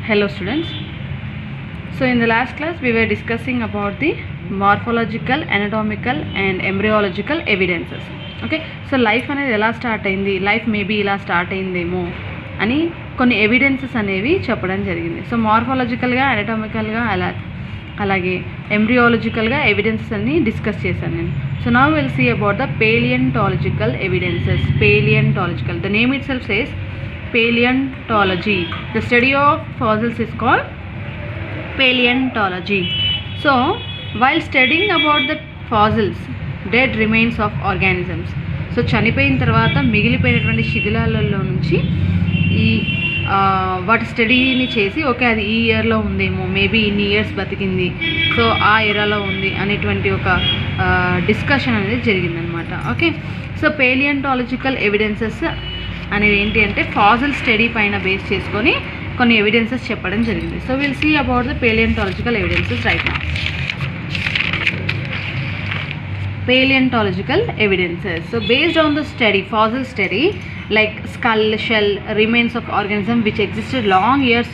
Hello students. So in the last class we were discussing about the morphological, anatomical and embryological evidences. Okay, so life అనేది ఎలా start అయింది, life maybe ఇలా start అయిందేమో అని కొన్ని evidences అనేవి చెప్పడం జరిగింది. సో మార్ఫాలజికల్గా, అనటామికల్గా అలాగే ఎంబ్రియాలజికల్గా ఎవిడెన్సెస్ అన్ని డిస్కస్ చేశాను నేను. So now will see about the paleontological evidences. Paleontological, the name itself says paleontology. The study of fossils is called paleontology. So while studying about the fossils, dead remains of organisms, so చనిపోయిన తర్వాత మిగిలిపోయినటువంటి శిథిలాలలో నుంచి ఈ వాటి స్టడీని చేసి okay అది ఈ ఇయర్లో ఉందేమో, మేబీ ఇన్ని ఇయర్స్ బతికింది, సో ఆ ఎరాలో ఉంది అనేటువంటి ఒక డిస్కషన్ అనేది జరిగిందనమాట. ఓకే, సో పేలియంటాలజికల్ ఎవిడెన్సెస్ అనేవి ఏంటి అంటే ఫాసిల్ స్టడీ పైన బేస్ చేసుకొని కొన్ని ఎవిడెన్సెస్ చెప్పడం జరిగింది. So will see about the paleontological evidences right now. Paleontological evidences. So based on the study, fossil study, like skull, shell, remains of organism which existed long years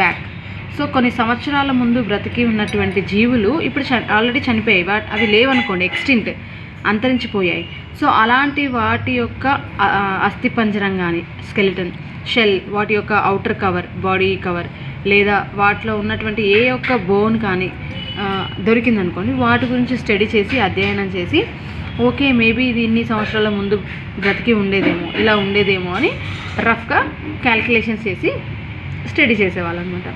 back. So కొన్ని సంవత్సరాల ముందు బ్రతికి ఉన్నటువంటి జీవులు ఇప్పుడు already చనిపోయాయి, అవి లేవనుకోండి, extinct, అంతరించిపోయాయి. So అలాంటి వాటి యొక్క అస్థిపంజరం కానీ, స్కెలిటన్, షెల్, వాటి యొక్క అవుటర్ కవర్, బాడీ కవర్, లేదా వాటిలో ఉన్నటువంటి ఏ యొక్క బోన్ కానీ దొరికిందనుకోండి, వాటి గురించి స్టడీ చేసి అధ్యయనం చేసి ఓకే మేబీ ఇది ఇన్ని సంవత్సరాల ముందు బ్రతికి ఉండేదేమో, ఇలా ఉండేదేమో అని రఫ్గా క్యాల్కులేషన్స్ చేసి స్టడీ చేసేవాళ్ళు అనమాట.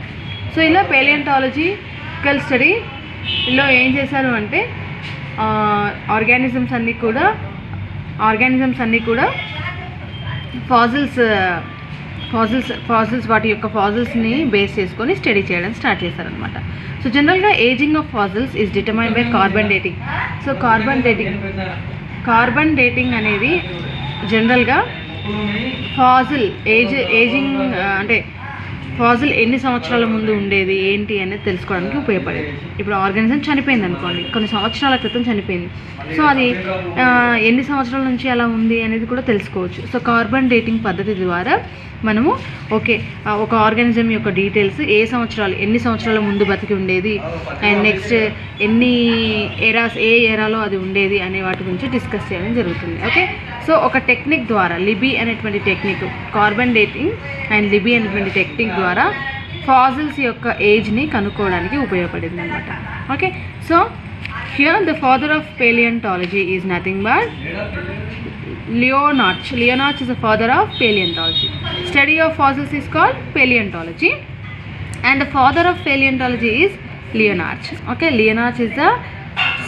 సో ఇలా పేలియంటాలజికల్ స్టడీలో ఏం చేశారు అంటే ఆర్గానిజమ్స్ అన్నీ కూడా ఫాజిల్స్ వాటి యొక్క ఫాజిల్స్ని బేస్ చేసుకొని స్టడీ చేయడం స్టార్ట్ చేశారనమాట. సో జనరల్గా ageing of fossils is determine by carbon dating. So carbon dating అనేది జనరల్గా ఫాజిల్ ఏజింగ్ అంటే ఫాజిల్ ఎన్ని సంవత్సరాల ముందు ఉండేది ఏంటి అనేది తెలుసుకోవడానికి ఉపయోగపడేది. ఇప్పుడు ఆర్గానిజం చనిపోయింది అనుకోండి, కొన్ని సంవత్సరాల క్రితం చనిపోయింది, సో అది ఎన్ని సంవత్సరాల నుంచి అలా ఉంది అనేది కూడా తెలుసుకోవచ్చు. సో కార్బన్ డేటింగ్ పద్ధతి ద్వారా మనము ఓకే ఒక ఆర్గానిజం యొక్క డీటెయిల్స్ ఎన్ని సంవత్సరాల ముందు బతికి ఉండేది అండ్ నెక్స్ట్ ఎన్ని ఏ ఎరాలో అది ఉండేది అనే వాటి గురించి డిస్కస్ చేయడం జరుగుతుంది. ఓకే, సో ఒక టెక్నిక్ ద్వారా లిబీ అనేటువంటి టెక్నిక్, కార్బన్ డేటింగ్ అండ్ లిబీ అనేటువంటి టెక్నిక్ ద్వారా ఫాజిల్స్ యొక్క ఏజ్ని కనుక్కోవడానికి ఉపయోగపడింది అనమాట. Okay, so here the father of palaeontology is nothing but Leonarch. Leonarch is the father of paleontology. Study of fossils is called paleontology and the father of paleontology is Leonarch. Okay, Leonarch is the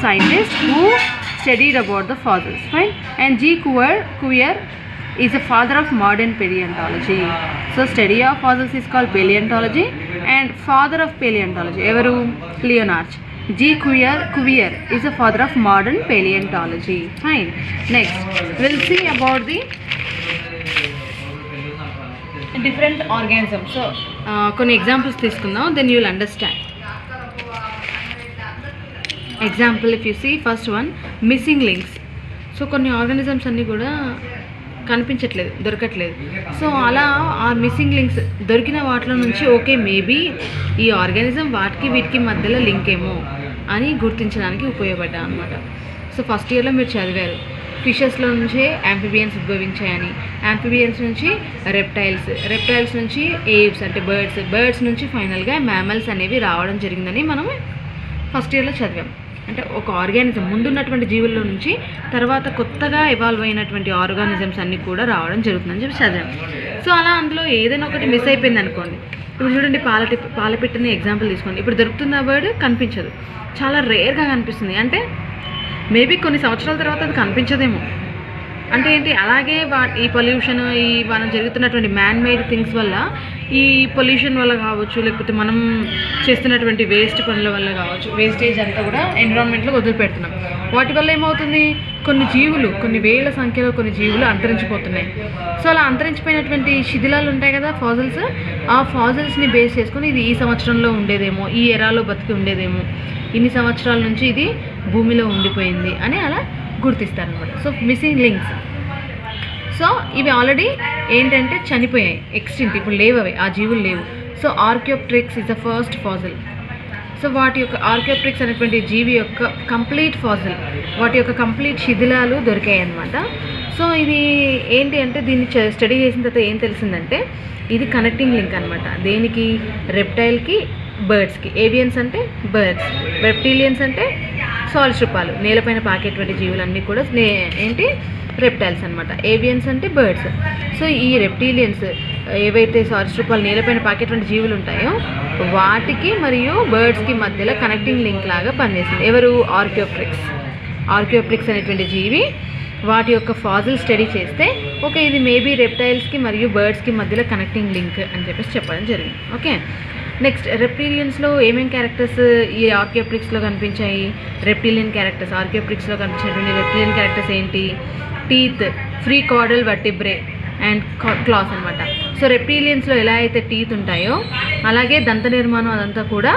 scientist who studied about the fossils, fine. And G. Cuvier is the father of modern paleontology. So study of fossils is called paleontology and father of paleontology evaru Leonarch. G. Cuvier is the father of modern paleontology. Fine. Next, we'll see about the different organisms. So, కొన్ని examples తీసుకుందాం, then you will understand. Example, if you see first one, missing links. So కొన్ని organisms అన్నీ కూడా కనిపించట్లేదు, దొరకట్లేదు. So అలా ఆ missing links దొరికిన వాటిలో నుంచి ఓకే మేబీ ఈ ఆర్గానిజం వీటికి మధ్యలో లింక్ ఏమో అని గుర్తించడానికి ఉపయోగపడ్డా అనమాట. సో ఫస్ట్ ఇయర్లో మీరు చదివారు ఫిషెస్లో నుంచే యాంఫిబియన్స్ ఉద్భవించాయని, యాంఫిబియన్స్ నుంచి రెప్టైల్స్ నుంచి ఏవ్స్ అంటే బర్డ్స్ నుంచి ఫైనల్గా మ్యామల్స్ అనేవి రావడం జరిగిందని మనం ఫస్ట్ ఇయర్లో చదివాం. అంటే ఒక ఆర్గానిజం ముందున్నటువంటి జీవుల్లో నుంచి తర్వాత కొత్తగా ఎవాల్వ్ అయినటువంటి ఆర్గానిజమ్స్ అన్నీ కూడా రావడం జరుగుతుందని చెప్పి చదివాం. సో అలా అందులో ఏదైనా ఒకటి మిస్ అయిపోయింది అనుకోండి, ఇప్పుడు చూడండి పాలపిట్టని ఎగ్జాంపుల్ తీసుకోండి, ఇప్పుడు దొరుకుతున్న బర్డ్ కనిపించదు, చాలా రేర్గా కనిపిస్తుంది. అంటే మేబీ కొన్ని సంవత్సరాల తర్వాత అది కనిపించదేమో. అంటే ఏంటి, అలాగే ఈ పొల్యూషన్, ఈ మనం జరుగుతున్నటువంటి మ్యాన్ మేడ్ థింగ్స్ వల్ల, ఈ పొల్యూషన్ వల్ల కావచ్చు, లేకపోతే మనం చేస్తున్నటువంటి వేస్ట్ పనుల వల్ల కావచ్చు, వేస్టేజ్ అంతా కూడా ఎన్విరాన్మెంట్లో వదిలిపెడుతున్నాం. వాటి వల్ల ఏమవుతుంది, కొన్ని వేల సంఖ్యలో కొన్ని జీవులు అంతరించిపోతున్నాయి. సో అలా అంతరించిపోయినటువంటి శిథిలాలు ఉంటాయి కదా, ఫాజిల్స్, ఆ ఫాజిల్స్ని బేస్ చేసుకొని ఇది ఈ సంవత్సరంలో ఉండేదేమో, ఈ ఎరాలో బతికి ఉండేదేమో, ఇన్ని సంవత్సరాల నుంచి ఇది భూమిలో ఉండిపోయింది అని అలా గుర్తిస్తారనమాట. So missing links. సో ఇవి ఆల్రెడీ ఏంటంటే చనిపోయాయి, ఎక్స్టింక్ట్, ఇప్పుడు లేవు, అవి ఆ జీవులు లేవు. So archaeopteryx is the first fossil. So వాటి యొక్క ఆర్కియోప్టెరిక్స్ అనేటువంటి జీవి యొక్క కంప్లీట్ ఫాజిల్, వాటి యొక్క కంప్లీట్ శిథిలాలు దొరికాయి అన్నమాట. సో ఇది ఏంటి అంటే దీన్ని స్టడీ చేసిన తర్వాత ఏం తెలిసిందంటే ఇది కనెక్టింగ్ లింక్ అనమాట. దేనికి? రెప్టైల్కి, బర్డ్స్కి. ఏవియన్స్ అంటే బర్డ్స్, రెప్టీలియన్స్ అంటే సరీసృపాలు, నేలపైన పాకేటువంటి జీవులన్నీ కూడా ఏంటి? రెప్టైల్స్ అనమాట. ఏవియన్స్ అంటే బర్డ్స్. సో ఈ రెప్టీలియన్స్ ఏవైతే సరీసృపాలు నేలపైన పాకేటువంటి జీవులు ఉంటాయో వాటికి మరియు బర్డ్స్కి మధ్యలో కనెక్టింగ్ లింక్ లాగా పనిచేసింది. ఎవరు? ఆర్కియోప్టెరిక్స్. ఆర్కియోప్టెరిక్స్ అనేటువంటి జీవి వాటి యొక్క ఫాజిల్ స్టడీ చేస్తే ఓకే ఇది మేబీ రెప్టైల్స్కి మరియు బర్డ్స్కి మధ్యలో కనెక్టింగ్ లింక్ అని చెప్పేసి చెప్పడం జరిగింది. ఓకే, నెక్స్ట్ రెప్టీలియన్స్లో ఏమేమి క్యారెక్టర్స్ ఈ ఆర్కియోప్టెరిక్స్లో కనిపించాయి? రెప్టీలియన్ క్యారెక్టర్స్, ఆర్కియోప్టెరిక్స్లో కనిపించినటువంటి రెప్టీలియన్ క్యారెక్టర్స్ ఏంటి? Teeth, free caudal vertebrae and class అనమాట. సో రెప్టీలియన్స్లో ఎలా అయితే టీత్ ఉంటాయో అలాగే దంత నిర్మాణం అదంతా కూడా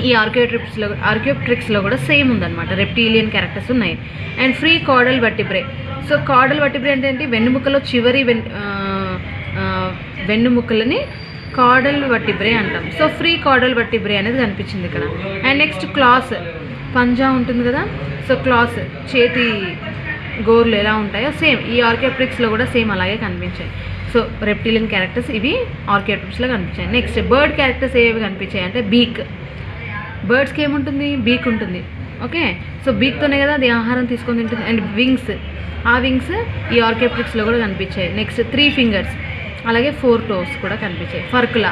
ఈ ఆర్కియోప్టెరిక్స్లో కూడా సేమ్ ఉందన్నమాట. రెప్టీలియన్ క్యారెక్టర్స్ ఉన్నాయి. And free caudal vertebrae. So caudal vertebrae అంటే ఏంటి? వెన్నుముకలో చివరి వెన్నుముకలని కాడల్ వర్టిబ్రే అంటాం. సో ఫ్రీ కాడల్ వర్టిబ్రే అనేది కనిపించింది ఇక్కడ. అండ్ నెక్స్ట్ క్లాస్, పంజా ఉంటుంది కదా, సో క్లాస్ చేతి గోర్లు ఎలా ఉంటాయో సేమ్ ఈ ఆర్కియోప్టెరిక్స్లో కూడా సేమ్ అలాగే కనిపించాయి. సో రెప్టీలియన్ క్యారెక్టర్స్ ఇవి ఆర్కియోప్టెరిక్స్లో కనిపించాయి. నెక్స్ట్ బర్డ్ క్యారెక్టర్స్ ఏవి కనిపించాయి అంటే బీక్. బర్డ్స్కి ఏముంటుంది? బీక్ ఉంటుంది. ఓకే, సో బీక్తోనే కదా అది ఆహారం తీసుకొని తింటుంది. అండ్ వింగ్స్, ఆ వింగ్స్ ఈ ఆర్కియోప్టెరిక్స్లో కూడా కనిపించాయి. నెక్స్ట్ 3 ఫింగర్స్, అలాగే 4 టోస్ కూడా కనిపించాయి. ఫర్కులా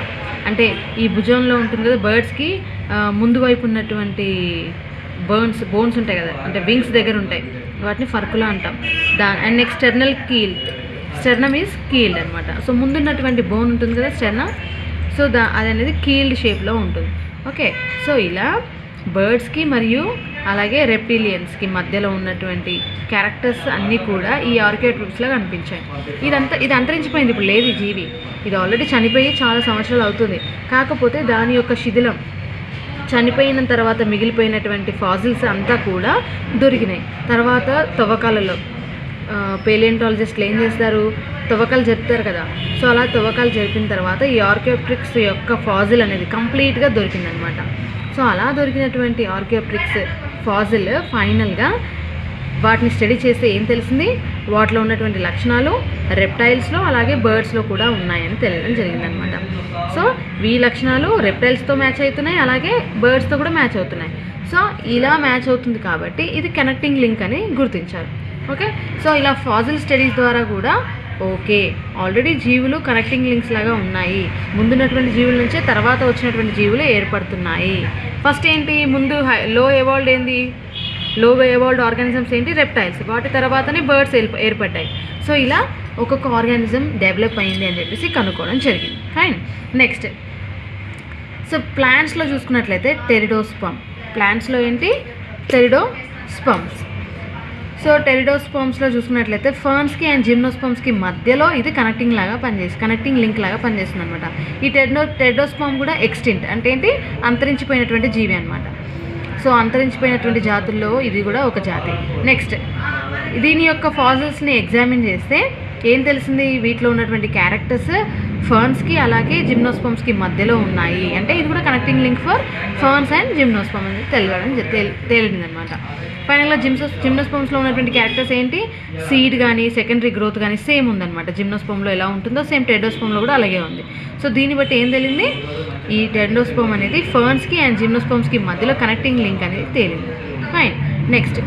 అంటే ఈ భుజంలో ఉంటుంది కదా బర్డ్స్కి ముందు వైపు ఉన్నటువంటి బోన్స్ ఉంటాయి కదా, అంటే వింగ్స్ దగ్గర ఉంటాయి, వాటిని ఫర్కులా అంటాం. And next sternal keel. Sternum is keeled అనమాట. సో ముందున్నటువంటి బోన్ ఉంటుంది కదా స్టెర్నా, సో అది అనేది కీల్డ్ షేప్లో ఉంటుంది. ఓకే, సో ఇలా బర్డ్స్కి మరియు అలాగే రెప్టీలియన్స్కి మధ్యలో ఉన్నటువంటి క్యారెక్టర్స్ అన్నీ కూడా ఈ ఆర్కియోప్టెరిక్స్లో కనిపించాయి. ఇది అంతరించిపోయింది, ఇప్పుడు లేదు ఈ జీవి. ఇది ఆల్రెడీ చనిపోయి చాలా సంవత్సరాలు అవుతుంది. కాకపోతే దాని యొక్క శిథిలం చనిపోయిన తర్వాత మిగిలిపోయినటువంటి ఫాజిల్స్ అంతా కూడా దొరికినాయి. తర్వాత తవ్వకాలలో పేలియంటాలజిస్టులు ఏం చేస్తారు? తవ్వకాలు జరుపుతారు కదా. సో అలా తవ్వకాలు జరిపిన తర్వాత ఈ ఆర్కియోప్టెరిక్స్ యొక్క ఫాజిల్ అనేది కంప్లీట్గా దొరికిందనమాట. సో అలా దొరికినటువంటి ఆర్కియోప్టెరిక్స్ ఫాజిల్ ఫైనల్గా వాటిని స్టడీ చేస్తే ఏం తెలిసింది? వాటిలో ఉన్నటువంటి లక్షణాలు రెప్టైల్స్లో అలాగే బర్డ్స్లో కూడా ఉన్నాయని తెలియడం జరిగిందనమాట. సో ఈ లక్షణాలు రెప్టైల్స్తో మ్యాచ్ అవుతున్నాయి, అలాగే బర్డ్స్తో కూడా మ్యాచ్ అవుతున్నాయి. సో ఇలా మ్యాచ్ అవుతుంది కాబట్టి ఇది కనెక్టింగ్ లింక్ అని గుర్తించారు. ఓకే, సో ఇలా ఫాజిల్ స్టడీస్ ద్వారా కూడా ఓకే ఆల్రెడీ జీవులు కనెక్టింగ్ లింక్స్ లాగా ఉన్నాయి, ముందున్నటువంటి జీవుల నుంచే తర్వాత వచ్చినటువంటి జీవులు ఏర్పడుతున్నాయి. ఫస్ట్ ఏంటి? ముందు లో ఎవాల్వ్డ్ ఏంది? లో ఎవాల్వ్డ్ ఆర్గానిజమ్స్ ఏంటి? రెప్టైల్స్. వాటి తర్వాతనే బర్డ్స్ ఏర్పడ్డాయి. సో ఇలా ఒక్కొక్క ఆర్గానిజం డెవలప్ అయింది అని చెప్పేసి కనుక్కోవడం జరిగింది. ఫైన్. నెక్స్ట్, సో ప్లాంట్స్లో చూసుకున్నట్లయితే టెరిడోస్పర్మ్. ప్లాంట్స్లో ఏంటి? టెరిడోస్పర్మ్స్. సో టెరిడోస్పర్మ్స్లో చూసుకున్నట్లయితే ఫర్న్స్కి అండ్ జిమ్నోస్పర్మ్స్కి మధ్యలో ఇది కనెక్టింగ్ లింక్ లాగా పనిచేస్తుంది అనమాట. ఈ టెరిడోస్పర్మ్ కూడా ఎక్స్టింక్ట్ అంటే ఏంటి? అంతరించిపోయినటువంటి జీవి అనమాట. సో అంతరించిపోయినటువంటి జాతుల్లో ఇది కూడా ఒక జాతి. నెక్స్ట్, దీని యొక్క ఫాజిల్స్ని ఎగ్జామిన్ చేస్తే ఏం తెలిసింది? వీటిలో ఉన్నటువంటి క్యారెక్టర్స్ ఫర్న్స్కి అలాగే జిమ్నోస్పర్మ్స్కి మధ్యలో ఉన్నాయి. అంటే ఇది కూడా connecting link for ferns and gymnosperm అనేది తేలింది అనమాట. ఫైనల్గా జిమ్నోస్పర్మ్స్లో ఉన్నటువంటి క్యారెక్టర్స్ ఏంటి? సీడ్ కానీ సెకండరీ గ్రోత్ కానీ సేమ్ ఉందన్నమాట. జిమ్నోస్పర్మ్లో ఎలా ఉంటుందో సేమ్ టెరిడోస్పర్మ్లో కూడా అలాగే ఉంది. సో దీన్ని బట్టి ఏం తెలింది? ఈ టెరిడోస్పర్మ్ అనేది ఫర్న్స్కి అండ్ జిమ్నోస్పర్మ్స్కి మధ్యలో కనెక్టింగ్ లింక్ అనేది తేలింది. ఫైన్. నెక్స్ట్,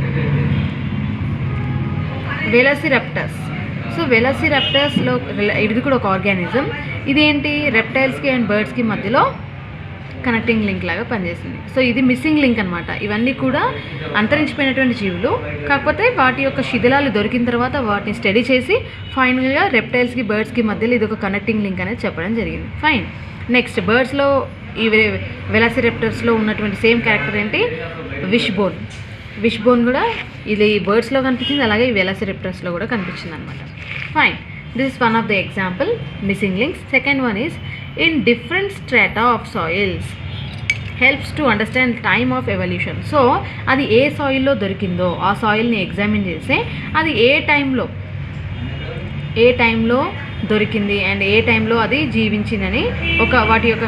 వెలాసిరాప్టర్స్. సో వెలాసిరాప్టర్స్లో ఇది కూడా ఒక ఆర్గానిజం. ఇదేంటి? రెప్టైల్స్కి అండ్ బర్డ్స్కి మధ్యలో కనెక్టింగ్ లింక్ లాగా పనిచేసింది. సో ఇది మిస్సింగ్ లింక్ అనమాట. ఇవన్నీ కూడా అంతరించిపోయినటువంటి జీవులు, కాకపోతే వాటి యొక్క శిథిలాలు దొరికిన తర్వాత వాటిని స్టడీ చేసి ఫైనల్గా రెప్టైల్స్కి బర్డ్స్కి మధ్యలో ఇది ఒక కనెక్టింగ్ లింక్ అనేది చెప్పడం జరిగింది. ఫైన్. నెక్స్ట్, బర్డ్స్లో ఈ వెలాసిరాప్టర్స్లో ఉన్నటువంటి సేమ్ క్యారెక్టర్ ఏంటి? విష్ బోన్ కూడా ఇది బర్డ్స్లో కనిపించింది, అలాగే ఈ వెలాసిరాప్టర్స్లో కూడా కనిపించింది అనమాట. Fine. This is one of the example missing links. Second one is in different strata of soils helps to understand time of evolution. So అది ఏ సాయిల్లో దొరికిందో ఆ సాయిల్ని ఎగ్జామిన్ చేస్తే అది ఏ టైంలో దొరికింది అండ్ ఏ టైంలో అది జీవించిందని వాటి యొక్క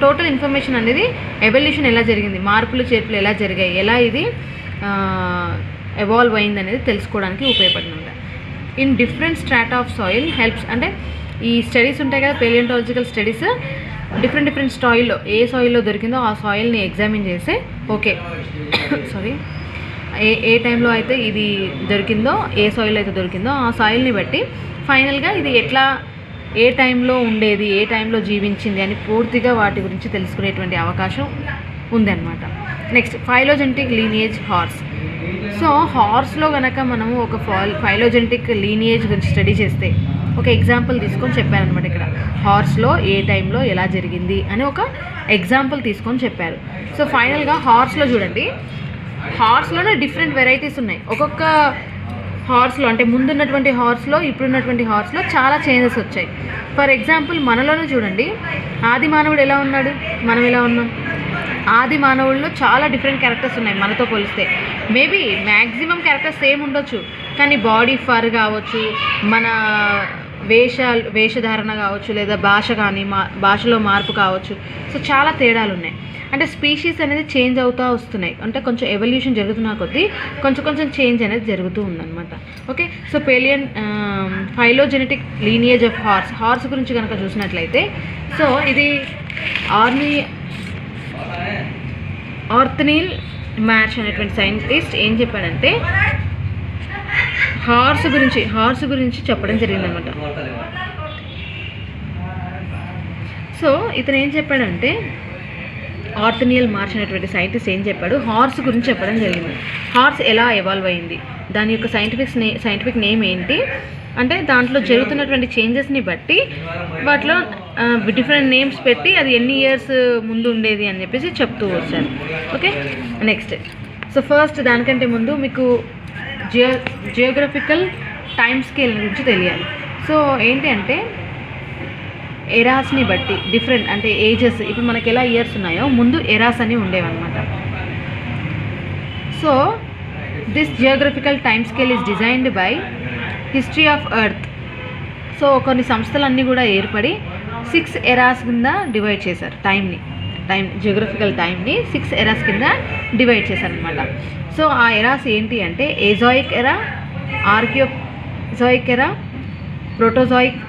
టోటల్ ఇన్ఫర్మేషన్ అనేది ఎవల్యూషన్ ఎలా జరిగింది, మార్పులు చేర్పులు ఎలా జరిగాయి, ఎలా ఇది ఎవాల్వ్ అయింది అనేది తెలుసుకోవడానికి ఉపయోగపడింది. In different strata of soil helps, అంటే ఈ స్టడీస్ ఉంటాయి కదా పేలియోంటాలజికల్ స్టడీస్, డిఫరెంట్ సాయిల్లో ఏ సాయిల్లో దొరికిందో ఆ సాయిల్ని ఎగ్జామిన్ చేసి ఓకే సారీ ఏ టైంలో అయితే ఇది దొరికిందో, ఏ సాయిల్ అయితే దొరికిందో ఆ సాయిల్ని బట్టి ఫైనల్గా ఇది ఏ టైంలో ఉండేది, ఏ టైంలో జీవించింది అని పూర్తిగా వాటి గురించి తెలుసుకునేటువంటి అవకాశం ఉందన్నమాట. Next phylogenetic lineage horse. So హార్స్లో కనుక మనము ఒక ఫైలోజెనెటిక్ లీనియేజ్ గురించి స్టడీ చేస్తే ఒక ఎగ్జాంపుల్ తీసుకొని చెప్పారనమాట. ఇక్కడ హార్స్లో ఏ టైంలో ఎలా జరిగింది అని ఒక ఎగ్జాంపుల్ తీసుకొని చెప్పారు. సో ఫైనల్గా హార్స్లో చూడండి, హార్స్లోనే డిఫరెంట్ వెరైటీస్ ఉన్నాయి. ఒక్కొక్క హార్స్లో అంటే ముందున్నటువంటి హార్స్లో ఇప్పుడున్నటువంటి హార్స్లో చాలా చేంజెస్ వచ్చాయి. ఫర్ ఎగ్జాంపుల్ మనలోనే చూడండి, ఆది మానవుడు ఎలా ఉన్నాడు, మనం ఎలా ఉన్నాం. ఆది మానవుల్లో చాలా డిఫరెంట్ క్యారెక్టర్స్ ఉన్నాయి మనతో పోలిస్తే. మేబీ మ్యాక్సిమం క్యారెక్టర్స్ సేమ్ ఉండొచ్చు, కానీ బాడీ ఫర్ కావచ్చు, మన వేషధారణ కావచ్చు, లేదా భాష కానీ భాషలో మార్పు కావచ్చు. సో చాలా తేడాలు ఉన్నాయి. అంటే స్పీషీస్ అనేది చేంజ్ అవుతూ వస్తున్నాయి, అంటే కొంచెం ఎవల్యూషన్ జరుగుతున్న కొద్దీ కొంచెం చేంజ్ అనేది జరుగుతూ ఉందన్నమాట. Okay, so phylogenetic lineage of horse గురించి కనుక చూసినట్లయితే, సో ఇది ఆర్థనీల్ మ్యాచ్ అనేటువంటి సైంటిస్ట్ ఏం చెప్పాడంటే హార్స్ గురించి చెప్పడం జరిగిందనమాట. సో ఇతను ఏం చెప్పాడంటే ఆర్థనీల్ మార్చ్ అనేటువంటి సైంటిస్ట్ ఏం చెప్పాడు, హార్స్ గురించి చెప్పడం జరిగింది. హార్స్ ఎలా ఎవాల్వ్ అయింది, దాని యొక్క సైంటిఫిక్ నేమ్ ఏంటి, అంటే దాంట్లో జరుగుతున్నటువంటి చేంజెస్ని బట్టి వాటిలో డిఫరెంట్ నేమ్స్ పెట్టి అది ఎన్ని ఇయర్స్ ముందు ఉండేది అని చెప్పేసి చెప్తూ వచ్చారు. ఓకే, నెక్స్ట్ సో ఫస్ట్ దానికంటే ముందు మీకు జియోగ్రఫికల్ టైమ్ స్కేల్ గురించి తెలియాలి. సో ఏంటి అంటే ఎరాస్ని బట్టి డిఫరెంట్ అంటే ఏజెస్, ఇప్పుడు మనకి ఎలా ఇయర్స్ ఉన్నాయో ముందు ఎరాస్ అని ఉండేవన్నమాట. So this geographical time scale is designed by history of earth. So కొన్ని సంస్థలన్నీ కూడా ఏర్పడి 6 ఎరాస్ కింద డివైడ్ చేశారు జియోగ్రఫికల్ టైంని 6 ఎరాస్ కింద డివైడ్ చేశారనమాట. సో ఆ ఎరాస్ ఏంటి అంటే ఏజాయిక్ ఎరా, ఆర్కియోజాయిక్ ఎరా, ప్రోటరోజాయిక్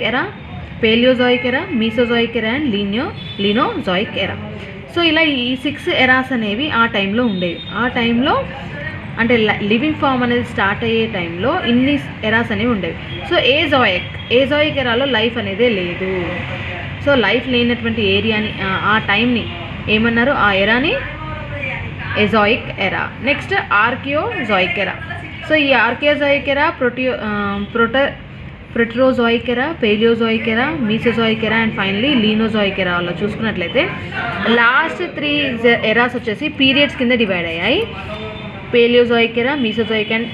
ఎరా, పేలియోజాయిక్ ఎరా, మీసోజాయిక్ ఎరా అండ్ లీనోజాయిక్ ఎరా. సో ఇలా ఈ 6 ఎరాస్ అనేవి ఆ టైంలో ఉండేవి. ఆ టైంలో అంటే లివింగ్ ఫామ్ అనేది స్టార్ట్ అయ్యే టైంలో ఇన్ని ఎరాస్ అనేవి ఉండేవి. సో ఏజాయిక్ ఎరాలో లైఫ్ అనేదే లేదు. సో లైఫ్ లేనటువంటి ఏరియాని ఆ టైంని ఏమన్నారు, ఆ ఎరాని ఎజాయిక్ ఎరా. నెక్స్ట్ ఆర్కియోజాయిక్ ఎరా. సో ఈ ఆర్కియోజాయిక్ ఎరా, ప్రోటరోజాయిక్ ఎరా, పేలియోజాయిక్ ఎరా, మీసోజాయిక్ ఎరా అండ్ ఫైనలీ లీనోజాయిక్ ఎరా. అలా చూసుకున్నట్లయితే లాస్ట్ 3 ఎరాస్ వచ్చేసి పీరియడ్స్ కింద డివైడ్ అయ్యాయి. పేలియోజాయిక్ ఎరా, మీసోజాయిక్ అండ్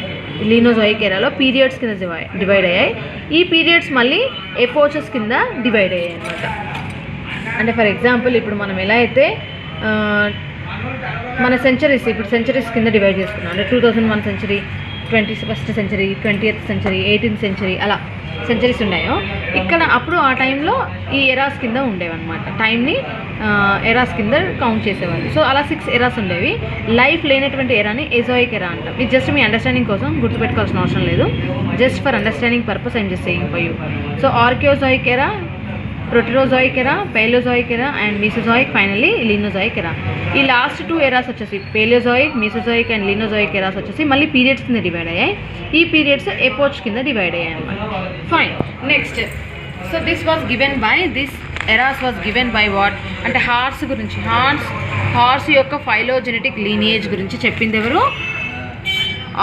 లీనోజాయిక్ ఎరాలో పీరియడ్స్ కింద డివైడ్ అయ్యాయి. ఈ పీరియడ్స్ మళ్ళీ ఎపోచెస్ కింద డివైడ్ అయ్యాయి అన్నమాట. అంటే ఫర్ ఎగ్జాంపుల్ ఇప్పుడు మనం ఎలా అయితే మన సెంచరీస్ కింద డివైడ్ చేసుకున్నాం. అంటే 2001 century, 21st century, 20th century, 18th century అలా సెంచరీస్ ఉన్నాయో ఇక్కడ అప్పుడు ఆ టైంలో ఈ ఎరాస్ కింద ఉండేవన్నమాట. టైంని ఎరాస్ కింద కౌంట్ చేసేవాళ్ళు. సో అలా 6 ఎరాస్ ఉండేవి. లైఫ్ లేనటువంటి ఎరాని ఎజాయిక్ ఎరా అంటాం. ఇది జస్ట్ మీ అండర్స్టాండింగ్ కోసం గుర్తుపెట్టుకోవాల్సిన అవసరం లేదు, just for understanding purpose I'm just saying for you. So archaeozoic era, proterozoic ఎరా, పేలియోజాయిక్ ఎరా అండ్ మీసోజాయిక్, ఫైనల్లీ లీనోజాయిక్ ఎరా. ఈ లాస్ట్ 2 ఎరాస్ వచ్చేసి పేలియోజాయిక్, మీసోజాయిక్ అండ్ లీనోజాయిక్ ఎరాస్ వచ్చేసి మళ్ళీ పీరియడ్స్ కింద డివైడ్ అయ్యాయి. ఈ పీరియడ్స్ ఎపోచ్ కింద డివైడ్ అయ్యాయి అన్నమాట. Fine, next so this eras was given by what అంటే హార్స్ గురించి. హార్స్ యొక్క ఫైలోజెనెటిక్ లీనియేజ్ గురించి చెప్పింది ఎవరు?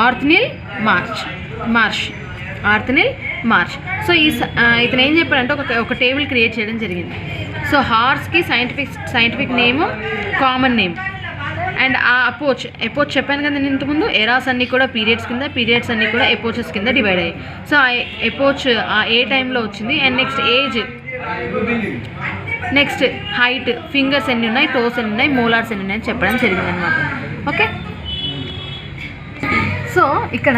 ఆర్థనీల్ మార్చ్. సో ఇతను ఏం చెప్పాడంటే ఒక టేబుల్ క్రియేట్ చేయడం జరిగింది. సో హార్స్కి scientific name, common name and ఆ అపోచ్ చెప్పాను కదా నేను ఇంతకుముందు. ఎరాస్ అన్నీ కూడా పీరియడ్స్ అన్నీ కూడా ఎపోచెస్ కింద డివైడ్ అయ్యాయి. సో ఆ ఎపోచ్ ఏ టైంలో వచ్చింది and next age, next height, fingers ఎన్ని ఉన్నాయి, టోస్ ఎన్ని ఉన్నాయి, మోలార్స్ ఎన్ని ఉన్నాయి అని చెప్పడం జరిగింది అనమాట. ఓకే, సో ఇక్కడ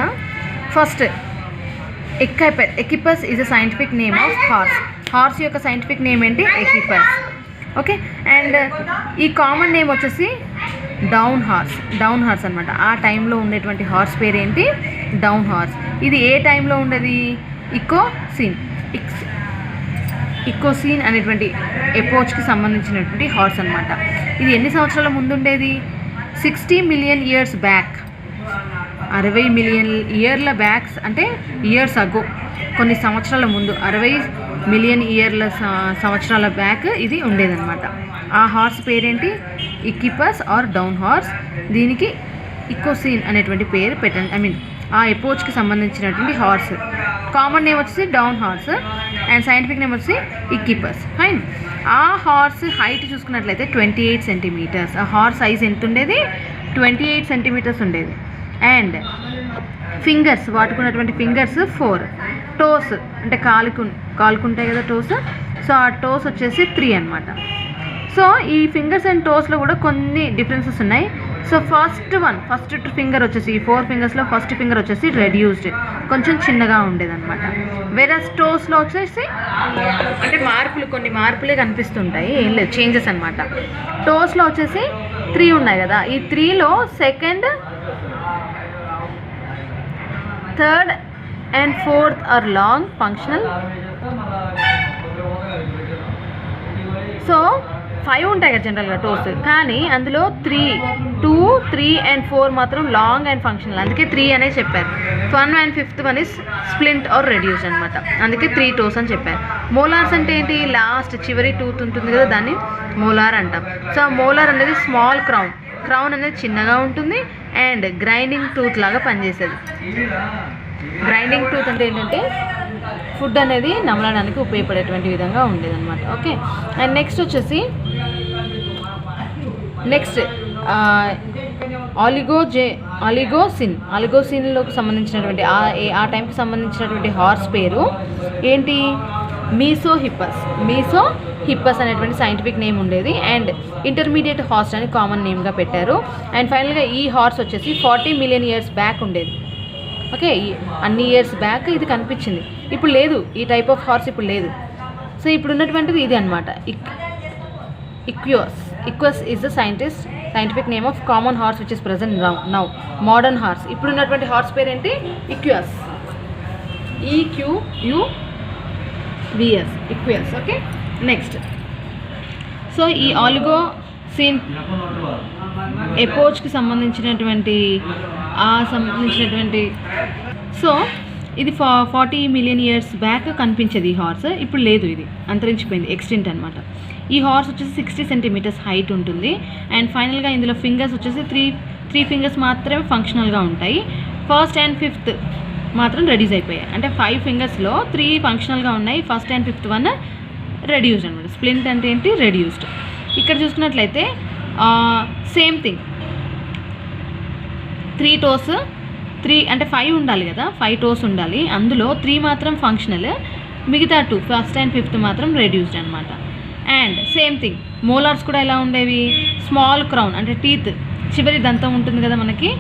first eohippus is a scientific name of horse యొక్క సైంటిఫిక్ నేమ్ ఏంటి? ఎక్కిపస్. ఓకే, అండ్ ఈ కామన్ నేమ్ వచ్చేసి డౌన్ హార్స్ అనమాట. ఆ టైంలో ఉండేటువంటి హార్స్ పేరు ఏంటి? Dawn horse. ఇది ఏ టైంలో ఉండేది? ఇకోసీన్ అనేటువంటి ఎపోచ్కి సంబంధించినటువంటి హార్స్ అనమాట. ఇది ఎన్ని సంవత్సరాల ముందు ఉండేది? 60 మిలియన్ ఇయర్స్ బ్యాక్. 60 మిలియన్ ఇయర్ల బ్యాక్స్ అంటే ఇయర్స్ అగో, కొన్ని సంవత్సరాల ముందు 60 మిలియన్ ఇయర్ల సంవత్సరాల బ్యాక్ ఇది ఉండేదన్నమాట. ఆ హార్స్ పేరేంటి? ఇక్కిపస్ ఆర్ డౌన్ హార్స్. దీనికి ఇకోసీన్ అనేటువంటి పేరు పెట్టండి. ఆ ఎపోచ్కి సంబంధించినటువంటి హార్స్. కామన్ నేమ్ వచ్చేసి dawn horse and scientific name వచ్చి ఇక్కిపస్. ఫైన్. ఆ హార్స్ హైట్ చూసుకున్నట్లయితే 28 సెంటీమీటర్స్. ఆ హార్స్ సైజ్ ఎంత ఉండేది? 28 సెంటీమీటర్స్ ఉండేది. అండ్ ఫింగర్స్, వాడుకున్నటువంటి ఫింగర్స్ 4. టోస్ అంటే కాలుకుంటాయి కదా టోస్. సో ఆ టోస్ వచ్చేసి 3 అనమాట. సో ఈ ఫింగర్స్ అండ్ టోస్లో కూడా కొన్ని డిఫరెన్సెస్ ఉన్నాయి. సో ఫస్ట్ ఫింగర్ వచ్చేసి ఈ 4 ఫింగర్స్లో ఫస్ట్ ఫింగర్ వచ్చేసి రెడ్యూస్డ్, కొంచెం చిన్నగా ఉండేదన్నమాట. వెరస్ టోస్లో వచ్చేసి అంటే కొన్ని మార్పులే కనిపిస్తుంటాయి, ఏం లేదు, చేంజెస్ అనమాట. టోస్లో వచ్చేసి 3 ఉన్నాయి కదా, ఈ 3లో second, third and fourth are long functional. So 5 ఉంటాయి కదా జనరల్గా టోస్, కానీ అందులో 2, 3 అండ్ 4 మాత్రం లాంగ్ అండ్ ఫంక్షనల్, అందుకే 3 అనేది చెప్పారు. 1 and 5th one is splint or reduce అనమాట, అందుకే 3 టోస్ అని చెప్పారు. మోలార్స్ అంటే ఏంటి? లాస్ట్ చివరి టూత్ ఉంటుంది కదా, దాన్ని మోలార్ అంటాం. సో ఆ మోలార్ అనేది స్మాల్ క్రౌన్ అనేది చిన్నగా ఉంటుంది అండ్ గ్రైండింగ్ టూత్ లాగా పనిచేసేది. గ్రైండింగ్ టూత్ అంటే ఏంటంటే ఫుడ్ అనేది నమలడానికి ఉపయోగపడేటువంటి విధంగా ఉండేదన్నమాట. ఓకే, అండ్ నెక్స్ట్ వచ్చేసి ఆలిగోసిన్లోకి సంబంధించినటువంటి ఆ టైంకి సంబంధించినటువంటి హార్స్ పేరు ఏంటి? మీసోహిప్పస్ అనేటువంటి సైంటిఫిక్ నేమ్ ఉండేది. అండ్ ఇంటర్మీడియట్ హార్స్ అని కామన్ నేమ్గా పెట్టారు. అండ్ ఫైనల్గా ఈ హార్స్ వచ్చేసి 40 మిలియన్ ఇయర్స్ బ్యాక్ ఉండేది. ఓకే, అన్ని ఇయర్స్ బ్యాక్ ఇది కనిపించింది, ఇప్పుడు లేదు. ఈ టైప్ ఆఫ్ హార్స్ ఇప్పుడు లేదు. సో ఇప్పుడు ఉన్నటువంటిది ఇది అనమాట, equus is the scientific name of common horse which is present now. Modern horse, ఇప్పుడు ఉన్నటువంటి హార్స్ పేరు ఏంటి? Equus, equus. Okay, next. So ఈ ఆలిగోసిన్ ఎపోచ్కి సంబంధించినటువంటి సో ఇది 40 మిలియన్ ఇయర్స్ బ్యాక్ కనిపించేది ఈ హార్స్, ఇప్పుడు లేదు, ఇది అంతరించిపోయింది, ఎక్స్టింట్ అనమాట. ఈ హార్స్ వచ్చేసి 60 సెంటీమీటర్స్ హైట్ ఉంటుంది. అండ్ ఫైనల్గా ఇందులో ఫింగర్స్ వచ్చేసి 3 ఫింగర్స్ మాత్రమే ఫంక్షనల్గా ఉంటాయి. ఫస్ట్ అండ్ ఫిఫ్త్ మాత్రం రెడ్యూస్ అయిపోయాయి. అంటే 5 ఫింగర్స్లో 3 ఫంక్షనల్గా ఉన్నాయి, first and fifth one reduced అనమాట. స్ప్లింట్ అంటే ఏంటి? రెడ్యూస్డ్. ఇక్కడ చూసుకున్నట్లయితే సేమ్ థింగ్, 3 టోస్, 3 అంటే 5 ఉండాలి కదా, 5 టోస్ ఉండాలి, అందులో 3 మాత్రం ఫంక్షనల్, మిగతా 2 ఫస్ట్ అండ్ ఫిఫ్త్ మాత్రం రెడ్యూస్డ్ అనమాట. అండ్ సేమ్ థింగ్ మోలార్స్ కూడా ఎలా ఉండేవి? స్మాల్ క్రౌన్, అంటే టీత్ చివరి దంతం ఉంటుంది కదా మనకి,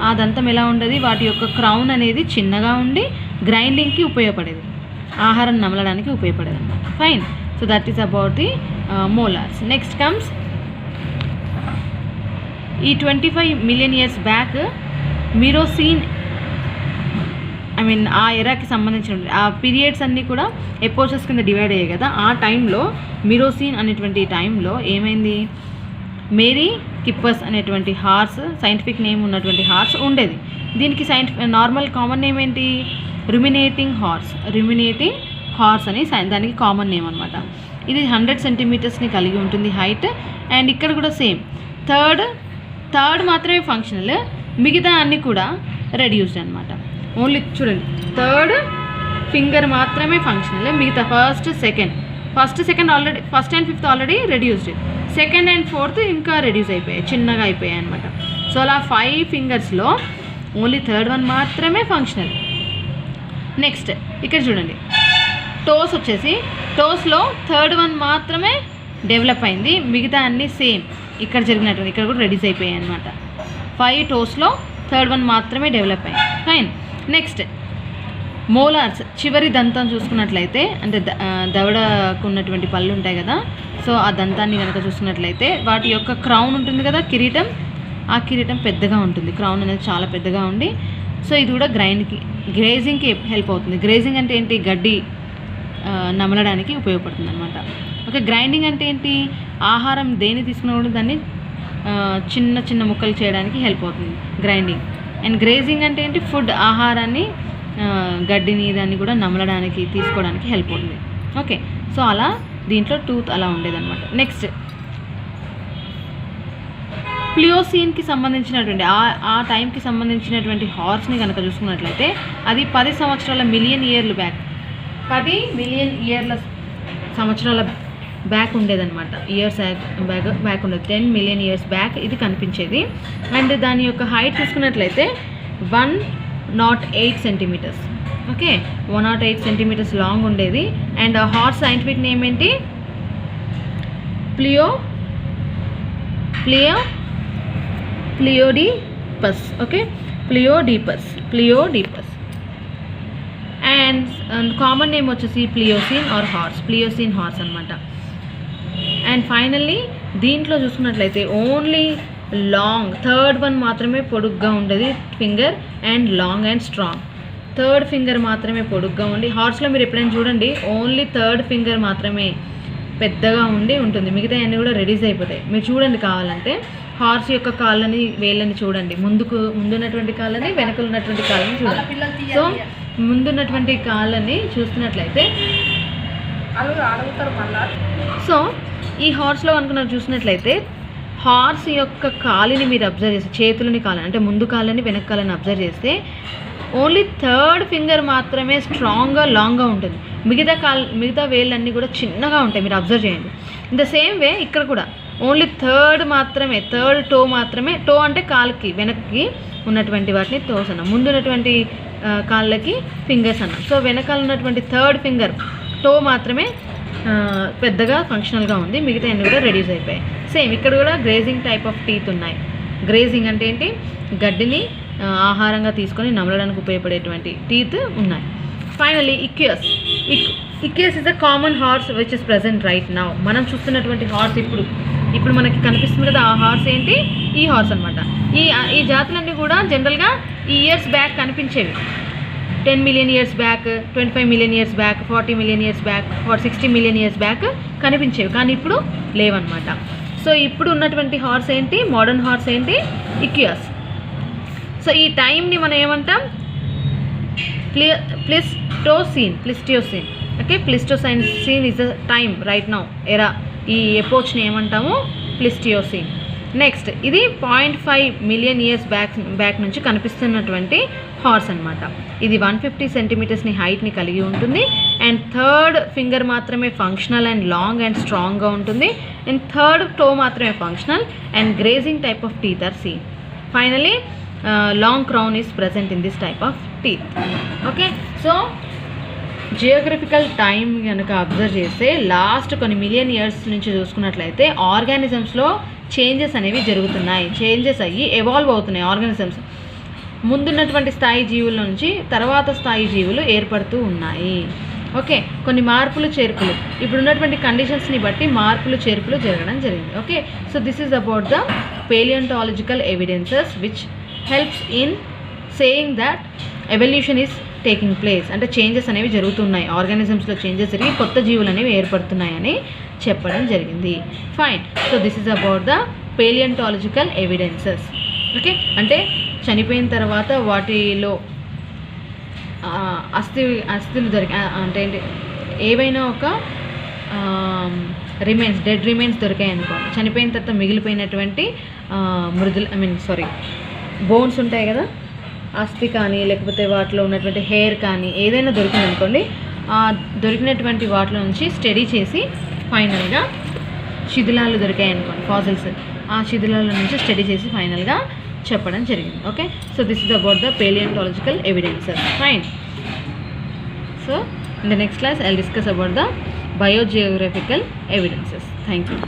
ఆ దంతం ఎలా ఉండేది? వాటి యొక్క క్రౌన్ అనేది చిన్నగా ఉండి గ్రైండింగ్కి ఉపయోగపడేది, ఆహారం నమలడానికి ఉపయోగపడేది అనమాట. Fine. So that is about the molars. Next comes ఈ 25 మిలియన్ ఇయర్స్ బ్యాక్ మిరోసీన్, ఆ ఎరాకి సంబంధించిన ఆ పీరియడ్స్ అన్నీ కూడా ఎపోచెస్ కింద డివైడ్ అయ్యాయి కదా, ఆ టైంలో మిరోసీన్ అనేటువంటి టైంలో ఏమైంది? మేరీ కిప్పస్ అనేటువంటి హార్స్, సైంటిఫిక్ నేమ్ ఉన్నటువంటి హార్స్ ఉండేది. దీనికి నార్మల్ కామన్ నేమ్ ఏంటి? రుమినేటింగ్ హార్స్ అని దానికి కామన్ నేమ్ అనమాట. ఇది 100 సెంటీమీటర్స్ని కలిగి ఉంటుంది హైట్. అండ్ ఇక్కడ కూడా సేమ్, థర్డ్ మాత్రమే ఫంక్షనల్, మిగతా అన్నీ కూడా రెడ్యూస్డ్ అనమాట. ఓన్లీ చూడండి, థర్డ్ ఫింగర్ మాత్రమే ఫంక్షనల్, మిగతా first second already, first and fifth already reduced, second and fourth ఇంకా రెడ్యూస్ అయిపోయాయి, చిన్నగా అయిపోయాయి అనమాట. సో అలా 5 ఫింగర్స్లో ఓన్లీ థర్డ్ వన్ మాత్రమే ఫంక్షనల్. నెక్స్ట్ ఇక్కడ చూడండి, టోస్ వచ్చేసి టోస్లో థర్డ్ వన్ మాత్రమే డెవలప్ అయింది, మిగతా అన్నీ సేమ్ ఇక్కడ జరిగినటువంటి, ఇక్కడ కూడా రెడ్యూస్ అయిపోయాయి అనమాట. 5 టోస్లో థర్డ్ వన్ మాత్రమే డెవలప్ అయ్యాయి. ఫైన్. నెక్స్ట్ మోలార్స్, చివరి దంతం చూసుకున్నట్లయితే అంటే దవడకు ఉన్నటువంటి పళ్ళు ఉంటాయి కదా, సో ఆ దంతాన్ని కనుక చూసుకున్నట్లయితే వాటి యొక్క క్రౌన్ ఉంటుంది కదా, కిరీటం, ఆ కిరీటం పెద్దగా ఉంటుంది. క్రౌన్ అనేది చాలా పెద్దగా ఉండి, సో ఇది కూడా గ్రేజింగ్కి హెల్ప్ అవుతుంది. గ్రేజింగ్ అంటే ఏంటి? గడ్డి నమలడానికి ఉపయోగపడుతుంది అనమాట. ఓకే. గ్రైండింగ్ అంటే ఏంటి? ఆహారం దేన్ని తీసుకున్నా కూడా దాన్ని చిన్న చిన్న ముక్కలు చేయడానికి హెల్ప్ అవుతుంది గ్రైండింగ్. అండ్ గ్రేజింగ్ అంటే ఏంటి? ఫుడ్, ఆహారాన్ని, గడ్డిని దాన్ని కూడా నమలడానికి తీసుకోవడానికి హెల్ప్ అవుతుంది. ఓకే. సో అలా దీంట్లో టూత్ అలా ఉండేదన్నమాట. నెక్స్ట్ ప్లియోసీన్కి సంబంధించినటువంటి ఆ టైంకి సంబంధించినటువంటి హార్స్ని కనుక చూసుకున్నట్లయితే అది 10 సంవత్సరాల మిలియన్ ఇయర్లు బ్యాక్, 10 మిలియన్ సంవత్సరాల బ్యాక్ ఉండేదన్నమాట. ఇయర్స్ బ్యాక్ ఉండేది, 10 మిలియన్ ఇయర్స్ బ్యాక్ ఇది కనిపించేది. అండ్ దాని యొక్క హైట్ చూసుకున్నట్లయితే 108 సెంటీమీటర్స్. ఓకే, 108 సెంటీమీటర్స్ లాంగ్ ఉండేది. అండ్ ఆ హార్స్ సైంటిఫిక్ నేమ్ ఏంటి? Pliohippus. Okay, Pliohippus. And common name వచ్చేసి Pliocene or horse, Pliocene horse అనమాట. అండ్ ఫైనల్లీ దీంట్లో చూసుకున్నట్లయితే ఓన్లీ లాంగ్, థర్డ్ వన్ మాత్రమే పొడుగ్గా ఉండేది finger, and long and strong. Third finger మాత్రమే పొడుగ్గా ఉండి, హార్స్లో మీరు ఎప్పుడైనా చూడండి ఓన్లీ థర్డ్ ఫింగర్ మాత్రమే పెద్దగా ఉంటుంది, మిగతా అన్నీ కూడా రెడీస్ అయిపోతాయి. మీరు చూడండి కావాలంటే హార్స్ యొక్క కాళ్ళని, వేళ్ళని చూడండి, ముందున్నటువంటి కాళ్ళని, వెనకలు ఉన్నటువంటి కాళ్ళని చూడండి. సో ముందున్నటువంటి కాళ్ళని చూస్తున్నట్లయితే సో ఈ హార్స్లో కనుక చూసినట్లయితే హార్స్ యొక్క కాలిని మీరు అబ్జర్వ్ చేస్తే, చేతులని, కాళ్ళని అంటే ముందు కాళ్ళని, వెనక కాళ్ళని అబ్జర్వ్ చేస్తే ఓన్లీ థర్డ్ ఫింగర్ మాత్రమే స్ట్రాంగ్గా, లాంగ్గా ఉంటుంది. మిగతా వేళ్ళన్నీ కూడా చిన్నగా ఉంటాయి, మీరు అబ్జర్వ్ చేయండి. ఇన్ ద సేమ్ వే ఇక్కడ కూడా ఓన్లీ థర్డ్ టో మాత్రమే, టో అంటే కాలుకి వెనక్కి ఉన్నటువంటి వాటిని టోస్ అన్నాం, ముందు ఉన్నటువంటి కాళ్ళకి ఫింగర్స్ అన్నాం. సో వెనకాల ఉన్నటువంటి థర్డ్ ఫింగర్ టో మాత్రమే పెద్దగా ఫంక్షనల్గా ఉంది, మిగతా అన్నీ కూడా రెడ్యూస్ అయిపోయాయి. సేమ్ ఇక్కడ కూడా గ్రేజింగ్ టైప్ ఆఫ్ టీత్ ఉన్నాయి. గ్రేజింగ్ అంటే ఏంటి? గడ్డిని ఆహారంగా తీసుకొని నమలడానికి ఉపయోగపడేటువంటి టీత్ ఉన్నాయి. Finally equus is a common horse which is present right now. మనం చూస్తున్నటువంటి హార్స్ ఇప్పుడు మనకి కనిపిస్తుంది కదా, ఆ హార్స్ ఏంటి? ఈ హార్స్ అనమాట. ఈ జాతులన్నీ కూడా జనరల్గా ఈ ఇయర్స్ బ్యాక్ కనిపించేవి. 10 million years back, 25 million years back, 40 million years back, 60 million years back కనిపించేవి, కానీ ఇప్పుడు లేవన్నమాట. సో ఇప్పుడు ఉన్నటువంటి హార్స్ ఏంటి? మోడర్న్ హార్స్ ఏంటి? ఇక్వియస్. సో ఈ టైంని మనం ఏమంటాం? Pleistocene. Okay, pleistocene is the time right now, era. ఈ ఎపోచ్ని ఏమంటాము? ప్లిస్టోసీన్. నెక్స్ట్ ఇది 0.5 మిలియన్ ఇయర్స్ బ్యాక్ నుంచి కనిపిస్తున్నటువంటి హార్స్ అనమాట. ఇది 150 సెంటీమీటర్స్ని హైట్ని కలిగి ఉంటుంది. అండ్ థర్డ్ ఫింగర్ మాత్రమే ఫంక్షనల్ అండ్ లాంగ్ అండ్ స్ట్రాంగ్గా ఉంటుంది. అండ్ థర్డ్ టో మాత్రమే functional. And grazing type of teeth are seen. Finally long crown is present in this type of teeth. Okay, so geographical time కనుక observe చేస్తే last కొన్ని million years నుంచి చూసుకున్నట్లయితే ఆర్గానిజమ్స్లో changes అనేవి జరుగుతున్నాయి. చేంజెస్ అయ్యి evolve అవుతున్నాయి ఆర్గానిజమ్స్. ముందున్నటువంటి స్థాయి జీవుల నుంచి తర్వాత స్థాయి జీవులు ఏర్పడుతూ ఉన్నాయి. ఓకే, కొన్ని మార్పులు చేర్పులు ఇప్పుడు ఉన్నటువంటి కండిషన్స్ని బట్టి మార్పులు చేర్పులు జరగడం జరిగింది. Okay, so this is about the paleontological evidences which helps in saying that evolution is taking place. అంటే చేంజెస్ అనేవి జరుగుతున్నాయి, ఆర్గానిజమ్స్లో చేంజెస్ జరిగి కొత్త జీవులు అనేవి ఏర్పడుతున్నాయని చెప్పడం జరిగింది. Fine. So this is about the paleontological evidences. Okay, అంటే చనిపోయిన తర్వాత వాటిలో అస్థులు అంటే ఏవైనా ఒక డెడ్ రిమైన్స్ దొరికాయి అనుకోండి, చనిపోయిన తర్వాత మిగిలిపోయినటువంటి బోన్స్ ఉంటాయి కదా, అస్థి కానీ లేకపోతే వాటిలో ఉన్నటువంటి హెయిర్ కానీ ఏదైనా దొరికిందనుకోండి, దొరికినటువంటి వాటిలో నుంచి స్టడీ చేసి ఫైనల్గా శిథిలాలు దొరికాయి అనుకోండి, ఫాసిల్స్, ఆ శిథిలాల నుంచి స్టడీ చేసి ఫైనల్గా చెప్పడం జరిగింది. Okay, so this is about the paleontological evidences. Fine. So in the next class I'll discuss about the biogeographical evidences. Thank you.